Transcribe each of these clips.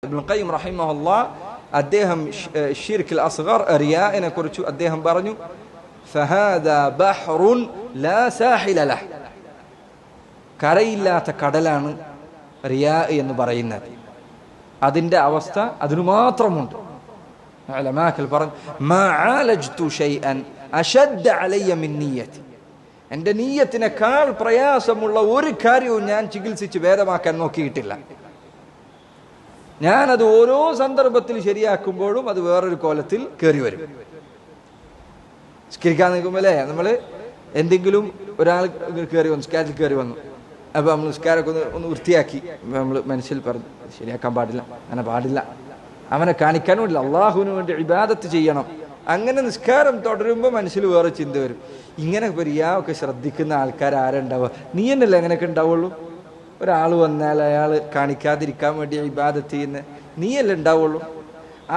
ഇബ്നുൽ ഖയ്യിം റഹിമഹുല്ലാഹ് അദ്ദേഹം ശിർക്കുൽ അസ്ഗർ റിയാഇനെ കുറിച്ച് അദ്ദേഹം പറഞ്ഞു ഫഹാദാ ബഹ്റുൻ ലാ സാഹില ലഹ്, കരയില്ലാത്ത കടലാണ് റിയാ എന്ന് പറയുന്നത്. അതിന്റെ അവസ്ഥ അതിനു മാത്രമുണ്ട്. ഉലമാക്കൾ പറഞ്ഞു മാ ആലജ്തു ഷൈഅൻ അശദ്ദ അലയ്യ മിൻ നിയ്യതി, എൻ്റെ നീയത്തിനേക്കാൾ പ്രയാസമുള്ള ഒരു കാര്യവും ഞാൻ ചികിത്സിച്ച് ഭേദമാക്കാൻ നോക്കിയിട്ടില്ല. ഞാനത് ഓരോ സന്ദർഭത്തിൽ ശരിയാക്കുമ്പോഴും അത് വേറൊരു കോലത്തിൽ കയറി വരും. നിസ്കരിക്കാൻ നിൽക്കുമ്പോഴേ നമ്മൾ എന്തെങ്കിലും ഒരാൾ കയറി വന്നു, നിസ്കാരത്തിൽ കയറി വന്നു, അപ്പോൾ നമ്മൾ നിസ്കാരമൊക്കെ ഒന്ന് വൃത്തിയാക്കി നമ്മൾ മനസ്സിൽ പറഞ്ഞു ശരിയാക്കാൻ പാടില്ല, അങ്ങനെ പാടില്ല, അവനെ കാണിക്കാനും ഇല്ല, അള്ളാഹുവിന് വേണ്ടി ഇബാദത്ത് ചെയ്യണം. അങ്ങനെ നിസ്കാരം തുടരുമ്പോൾ മനസ്സിൽ വേറെ ചിന്ത വരും. ഇങ്ങനെ റിയാ ഒക്കെ ശ്രദ്ധിക്കുന്ന ആൾക്കാർ ആരുണ്ടാവുക? നീ എന്നല്ലേ അങ്ങനെയൊക്കെ ഉണ്ടാവുള്ളൂ. ഒരാൾ വന്നാൽ അയാൾ കാണിക്കാതിരിക്കാൻ വേണ്ടി ഇബാദത്ത് ചെയ്യുന്ന നീയല്ലേ ഉണ്ടാവുള്ളൂ.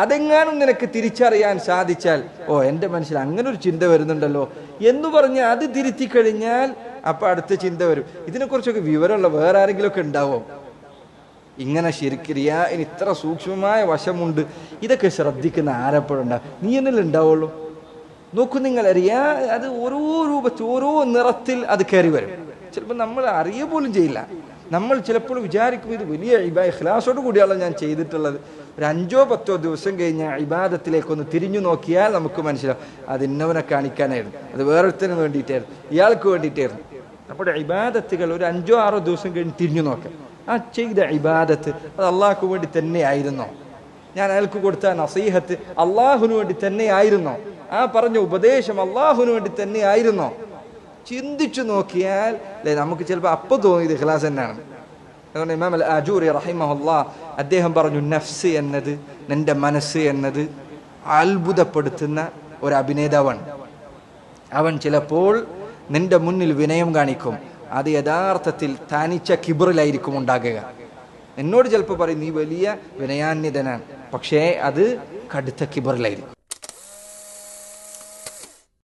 അതെങ്ങാനും നിനക്ക് തിരിച്ചറിയാൻ സാധിച്ചാൽ, ഓ എൻ്റെ മനസ്സിൽ അങ്ങനെ ഒരു ചിന്ത വരുന്നുണ്ടല്ലോ എന്ന് പറഞ്ഞ് അത് തിരുത്തി കഴിഞ്ഞാൽ അപ്പം അടുത്ത ചിന്ത വരും. ഇതിനെക്കുറിച്ചൊക്കെ വിവരമുള്ള വേറെ ആരെങ്കിലും ഒക്കെ ഉണ്ടാവോ? ഇങ്ങനെ ശരിക്ക് റിയാഇന് ഇത്ര സൂക്ഷ്മമായ വശമുണ്ട്, ഇതൊക്കെ ശ്രദ്ധിക്കുന്ന ആരെപ്പോഴുണ്ടാവും? നീ എന്നല്ലേ ഉണ്ടാവുള്ളൂ. നോക്കൂ നിങ്ങൾ, റിയാ അത് ഓരോ രൂപത്തിൽ ഓരോ നിറത്തിൽ അത് കയറി വരും. ചിലപ്പോൾ നമ്മൾ അറിയ പോലും ചെയ്യില്ല. നമ്മൾ ചിലപ്പോൾ വിചാരിക്കും ഇത് വലിയ ഇഖ്ലാസോട് കൂടിയാണ് ഞാൻ ചെയ്തിട്ടുള്ളത്. ഒരു 5-10 ദിവസം കഴിഞ്ഞ ഇബാദത്തിലേക്കൊന്ന് തിരിഞ്ഞു നോക്കിയാൽ നമുക്ക് മനസ്സിലാവും അത് ഇന്നവനെ കാണിക്കാനായിരുന്നു, അത് വേറൊരുത്തന് വേണ്ടിയിട്ടായിരുന്നു, ഇയാൾക്ക് വേണ്ടിയിട്ടായിരുന്നു. നമ്മുടെ ഇബാദത്തുകൾ ഒരു 5-6 ദിവസം കഴിഞ്ഞ് തിരിഞ്ഞു നോക്കാം. ആ ചെയ്ത ഇബാദത്ത് അത് അള്ളാഹ്ക്ക് വേണ്ടി തന്നെയായിരുന്നോ? ഞാൻ അയാൾക്ക് കൊടുത്ത നസീഹത്ത് അള്ളാഹുവിന് വേണ്ടി തന്നെയായിരുന്നോ? ആ പറഞ്ഞ ഉപദേശം അള്ളാഹുവിന് വേണ്ടി തന്നെയായിരുന്നോ? ചിന്തിച്ചു നോക്കിയാൽ നമുക്ക് ചിലപ്പോൾ അപ്പം തോന്നിയത് ഇഖ്ലാസ് തന്നെയാണ്. അതുകൊണ്ട് ഇമാം അൽ ആജൂരി റഹിമഹുല്ലാഹ് അദ്ദേഹം പറഞ്ഞു, നഫ്സ് എന്നത്, നിന്റെ മനസ്സ് എന്നത് അത്ഭുതപ്പെടുത്തുന്ന ഒരു അഭിനേതാവാണ്. അവൻ ചിലപ്പോൾ നിന്റെ മുന്നിൽ വിനയം കാണിക്കും, അത് യഥാർത്ഥത്തിൽ തനിച്ച കിബറിലായിരിക്കും ഉണ്ടാകുക. എന്നോട് ചിലപ്പോൾ പറയും നീ വലിയ വിനയാന്യതനാണ്, പക്ഷേ അത് കടുത്ത കിബറിലായിരിക്കും.